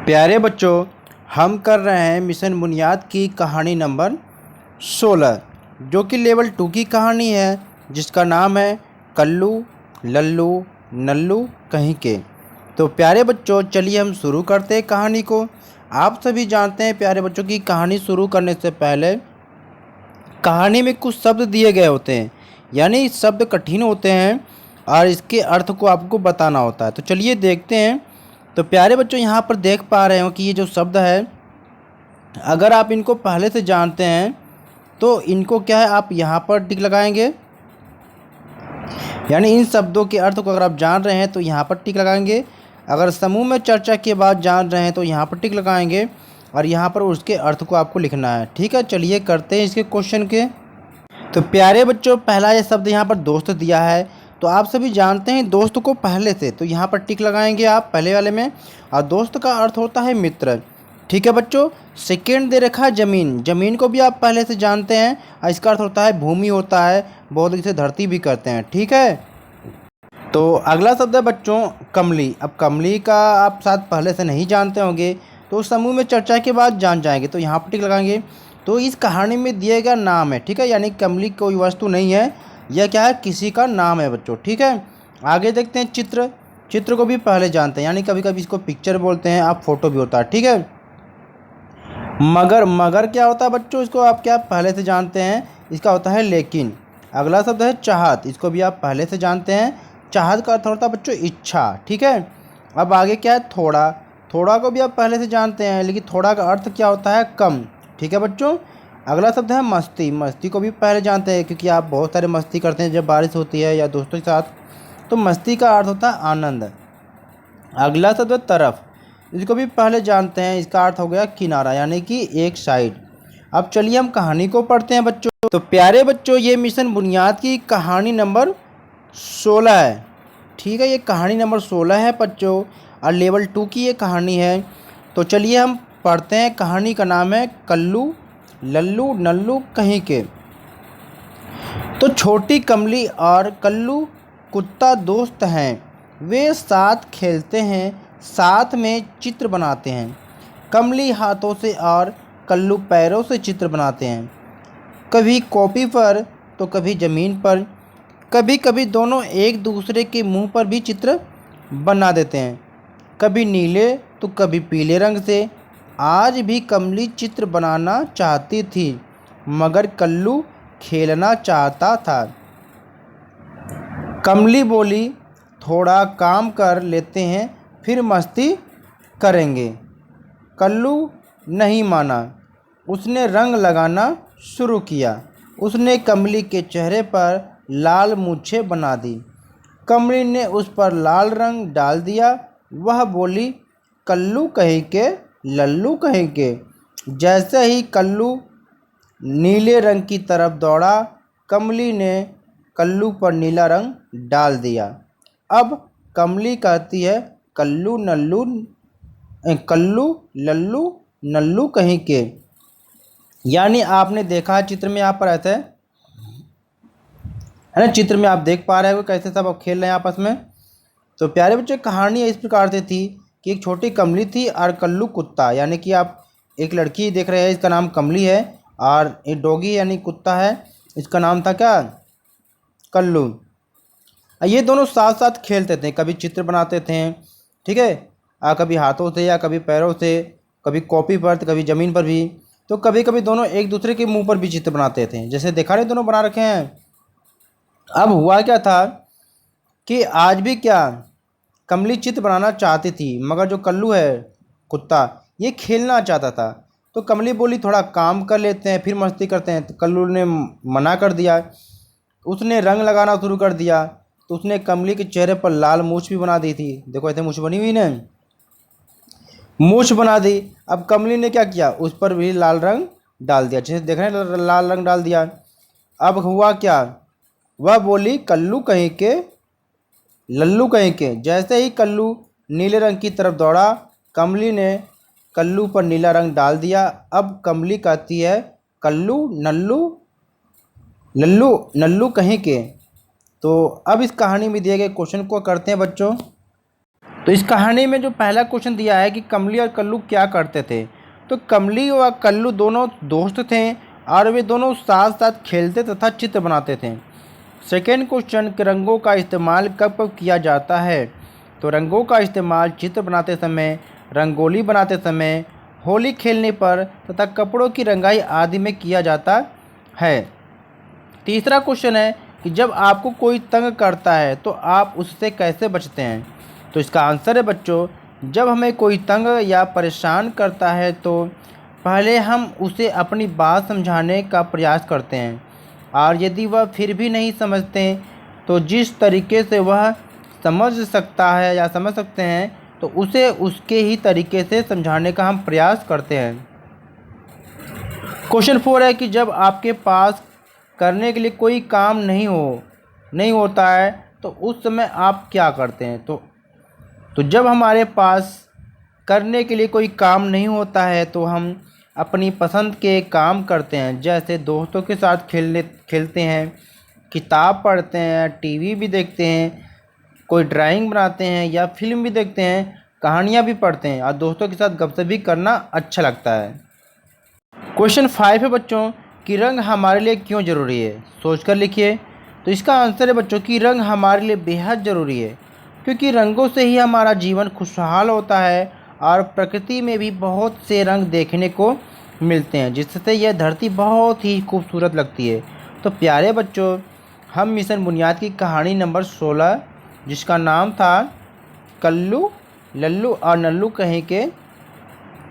प्यारे बच्चों, हम कर रहे हैं मिशन बुनियाद की कहानी नंबर 16 जो कि लेवल 2 की कहानी है, जिसका नाम है कल्लू लल्लू नल्लू कहीं के। तो प्यारे बच्चों, चलिए हम शुरू करते हैं कहानी को। आप सभी जानते हैं प्यारे बच्चों की कहानी शुरू करने से पहले कहानी में कुछ शब्द दिए गए होते हैं, यानी शब्द कठिन होते हैं और इसके अर्थ को आपको बताना होता है। तो चलिए देखते हैं। तो प्यारे बच्चों, यहाँ पर देख पा रहे हो कि ये जो शब्द है, अगर आप इनको पहले से जानते हैं तो इनको क्या है, आप यहाँ पर टिक लगाएंगे। यानी इन शब्दों के अर्थ को अगर आप जान रहे हैं तो यहाँ पर टिक लगाएंगे। अगर समूह में चर्चा के बाद जान रहे हैं तो यहाँ पर टिक लगाएंगे और यहाँ पर उसके अर्थ को आपको लिखना है। ठीक है, चलिए करते हैं इसके क्वेश्चन के। तो प्यारे बच्चों, पहला ये शब्द यहाँ पर दोस्त दिया है, तो आप सभी जानते हैं दोस्त को पहले से, तो यहाँ पर टिक लगाएंगे आप पहले वाले में। और दोस्त का अर्थ होता है मित्र। ठीक है बच्चों। सेकेंड दे रखा है जमीन, जमीन को भी आप पहले से जानते हैं और इसका अर्थ होता है भूमि होता है, बहुत इसे धरती भी करते हैं। ठीक है। तो अगला शब्द है बच्चों कमली। अब कमली का आप शायद पहले से नहीं जानते होंगे, तो समूह में चर्चा के बाद जान जाएंगे, तो यहाँ पर टिक लगाएंगे। तो इस कहानी में दिया गया नाम है, ठीक है, यानी कमली कोई वस्तु नहीं है, यह क्या है, किसी का नाम है बच्चों। ठीक है, आगे देखते हैं चित्र। चित्र को भी पहले जानते हैं, यानी कभी कभी इसको पिक्चर बोलते हैं, आप फोटो भी होता है। ठीक है। मगर, मगर क्या होता है बच्चों, इसको आप क्या पहले से जानते हैं, इसका होता है लेकिन। अगला शब्द है चाहत, इसको भी आप पहले से जानते हैं, चाहत का अर्थ होता है बच्चों इच्छा। ठीक है। अब आगे क्या है, थोड़ा। थोड़ा को भी आप पहले से जानते हैं, लेकिन थोड़ा का अर्थ क्या होता है, कम। ठीक है बच्चों। अगला शब्द है मस्ती। मस्ती को भी पहले जानते हैं, क्योंकि आप बहुत सारे मस्ती करते हैं जब बारिश होती है या दोस्तों के साथ, तो मस्ती का अर्थ होता है आनंद। अगला शब्द है तरफ, इसको भी पहले जानते हैं, इसका अर्थ हो गया किनारा, यानी कि एक साइड। अब चलिए हम कहानी को पढ़ते हैं बच्चों। तो प्यारे बच्चों, ये मिशन बुनियाद की कहानी नंबर 16 है। ठीक है, ये कहानी नंबर 16 है बच्चों, और लेवल 2 की ये कहानी है। तो चलिए हम पढ़ते हैं। कहानी का नाम है कल्लू लल्लू नल्लू कहीं के। तो छोटी कमली और कल्लू कुत्ता दोस्त हैं। वे साथ खेलते हैं, साथ में चित्र बनाते हैं। कमली हाथों से और कल्लू पैरों से चित्र बनाते हैं, कभी कॉपी पर तो कभी ज़मीन पर। कभी कभी दोनों एक दूसरे के मुंह पर भी चित्र बना देते हैं, कभी नीले तो कभी पीले रंग से। आज भी कमली चित्र बनाना चाहती थी, मगर कल्लू खेलना चाहता था। कमली बोली, थोड़ा काम कर लेते हैं फिर मस्ती करेंगे। कल्लू नहीं माना, उसने रंग लगाना शुरू किया। उसने कमली के चेहरे पर लाल मूंछें बना दी। कमली ने उस पर लाल रंग डाल दिया। वह बोली, कल्लू कहीं के लल्लू कहीं के। जैसे ही कल्लू नीले रंग की तरफ दौड़ा, कमली ने कल्लू पर नीला रंग डाल दिया। अब कमली कहती है, कल्लू नल्लू कल्लू लल्लू नल्लू कहीं के। यानी आपने देखा चित्र में, यहाँ पर ऐसे है ना, चित्र में आप देख पा रहे हो कैसे सब खेल रहे हैं आपस में। तो प्यारे बच्चे, कहानी इस प्रकार से थी कि एक छोटी कमली थी और कल्लू कुत्ता, यानी कि आप एक लड़की देख रहे हैं, इसका नाम कमली है, और एक डॉगी यानी कुत्ता है, इसका नाम था क्या, कल्लू। ये दोनों साथ साथ खेलते थे, कभी चित्र बनाते थे, ठीक है, कभी हाथों से या कभी पैरों से, कभी कॉपी पर तो कभी ज़मीन पर भी। तो कभी कभी दोनों एक दूसरे के मुंह पर भी चित्र बनाते थे, जैसे देखा रहे दोनों बना रखे हैं। अब हुआ क्या था कि आज भी क्या, कमली चित्र बनाना चाहती थी, मगर जो कल्लू है कुत्ता, ये खेलना चाहता था। तो कमली बोली, थोड़ा काम कर लेते हैं फिर मस्ती करते हैं। तो कल्लू ने मना कर दिया। उसने रंग लगाना शुरू कर दिया, तो उसने कमली के चेहरे पर लाल मूछ भी बना दी थी। देखो ऐसे मूछ बनी हुई ने, मूछ बना दी। अब कमली ने क्या किया, उस पर भी लाल रंग डाल दिया, जैसे देख रहे हैं लाल रंग डाल दिया। अब हुआ क्या, वह बोली, कल्लू कहीं के लल्लू कहीं के। जैसे ही कल्लू नीले रंग की तरफ दौड़ा, कमली ने कल्लू पर नीला रंग डाल दिया। अब कमली कहती है, कल्लू नल्लू लल्लू नल्लू कहीं के। तो अब इस कहानी में दिए गए क्वेश्चन को करते हैं बच्चों। तो इस कहानी में जो पहला क्वेश्चन दिया है कि कमली और कल्लू क्या करते थे, तो कमली व कल्लू दोनों दोस्त थे और वे दोनों साथ साथ खेलते तथा चित्र बनाते थे। सेकेंड क्वेश्चन कि रंगों का इस्तेमाल कब कब किया जाता है, तो रंगों का इस्तेमाल चित्र बनाते समय, रंगोली बनाते समय, होली खेलने पर तथा कपड़ों की रंगाई आदि में किया जाता है। तीसरा क्वेश्चन है कि जब आपको कोई तंग करता है तो आप उससे कैसे बचते हैं, तो इसका आंसर है बच्चों, जब हमें कोई तंग या परेशान करता है तो पहले हम उसे अपनी बात समझाने का प्रयास करते हैं और यदि वह फिर भी नहीं समझते तो जिस तरीके से वह समझ सकता है या समझ सकते हैं तो उसे उसके ही तरीके से समझाने का हम प्रयास करते हैं। क्वेश्चन 4 है कि जब आपके पास करने के लिए कोई काम नहीं होता है तो उस समय आप क्या करते हैं, तो जब हमारे पास करने के लिए कोई काम नहीं होता है तो हम अपनी पसंद के काम करते हैं, जैसे दोस्तों के साथ खेलते हैं, किताब पढ़ते हैं, टीवी भी देखते हैं, कोई ड्राइंग बनाते हैं या फिल्म भी देखते हैं, कहानियाँ भी पढ़ते हैं और दोस्तों के साथ गपशप भी करना अच्छा लगता है। क्वेश्चन 5 है बच्चों कि रंग हमारे लिए क्यों ज़रूरी है, सोचकर लिखिए। तो इसका आंसर है बच्चों कि रंग हमारे लिए बेहद ज़रूरी है, क्योंकि रंगों से ही हमारा जीवन खुशहाल होता है और प्रकृति में भी बहुत से रंग देखने को मिलते हैं, जिससे यह धरती बहुत ही खूबसूरत लगती है। तो प्यारे बच्चों, हम मिशन बुनियाद की कहानी नंबर 16 जिसका नाम था कल्लू, लल्लू और नल्लू कहीं के,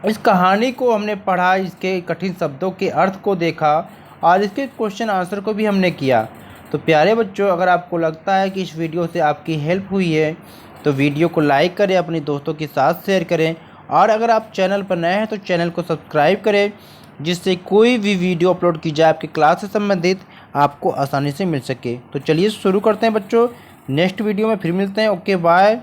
इस कहानी को हमने पढ़ा, इसके कठिन शब्दों के अर्थ को देखा और इसके क्वेश्चन आंसर को भी हमने किया। तो प्यारे बच्चों, अगर आपको लगता है कि इस वीडियो से आपकी हेल्प हुई है तो वीडियो को लाइक करें, अपने दोस्तों के साथ शेयर करें और अगर आप चैनल पर नए हैं तो चैनल को सब्सक्राइब करें, जिससे कोई भी वीडियो अपलोड की जाए आपकी क्लास से संबंधित आपको आसानी से मिल सके। तो चलिए शुरू करते हैं बच्चों, नेक्स्ट वीडियो में फिर मिलते हैं। Okay bye.